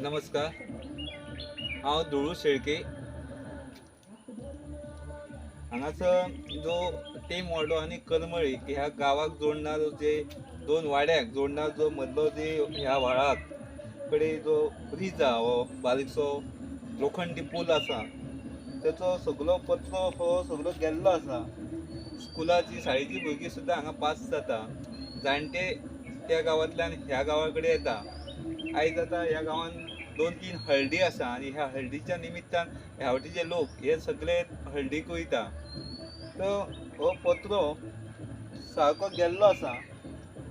नमस्कार, हांव धुळू शेळके. हांगासर जो टेमवाडो आनी करमळी ह्या गावाक जोडणारो जे दोन वाड्याक जोडणारो जो मदलो जे ह्या व्हाळाक कडेन जो ब्रिज आहा हो बारीकसो लोखंडी पूल आसा, तेचो सगळो पत्रो हो सगळो गेल्लो आसा. स्कुलाची शाळेची भुरगीं सुद्दां हांगा पास जाता. जाणटे त्या गांवांतल्यान ह्या गांवा कडेन येता. आयज आतां ह्या गांवांत 2-3 हळडी आसा आनी ह्या हळडीच्या निमित्तान ह्या वाटेचे लोक हे सगळे हळडीक वयता. तो हो पत्रो सारको गेल्लो आसा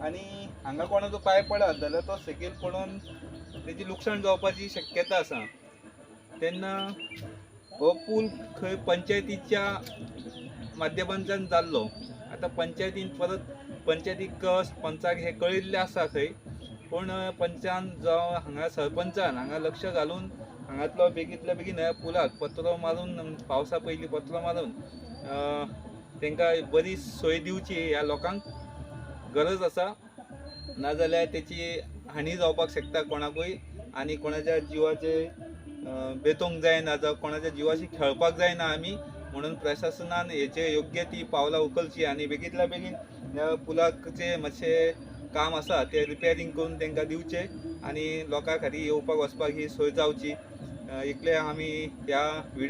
आनी हांगा कोणाचो पांय पडत जाल्यार तो सकयल पडून तेजी लुकसाण जावपाची शक्यता आसा. तेन्ना हो पूल खंय पंचायतीच्या माध्यमांतल्यान जाल्लो. आतां पंचायतीन परत पंचायतीक पंचाक हे कळिल्लें आसा खंय, पूण पंचान जावं हांगा सरपंचान हांगा लक्ष घालून हांगातलो बेगींतल्या बेगीन ह्या पुलाक पत्रो मारून पावसा पयलीं पत्रो मारून तांकां बरी सोय दिवची ह्या लोकांक गरज आसा. नाजाल्यार तेची हानी जावपाक शकता कोणाकूय आनी कोणाच्या जिवाचे बेतोंक जायना जावं कोणाच्या जिवाशी खेळपाक जायना आमी. म्हणून प्रशासनान हेचे योग्य ती पावलां उखलची आनी बेगींतल्या बेगीन ह्या पुलाकचे मातशें काम आसा ते रिपेरिंग करून तांकां दिवचें आनी लोकां खातीर येवपाक वचपाक ही सोय जावची. इतले आमी ह्या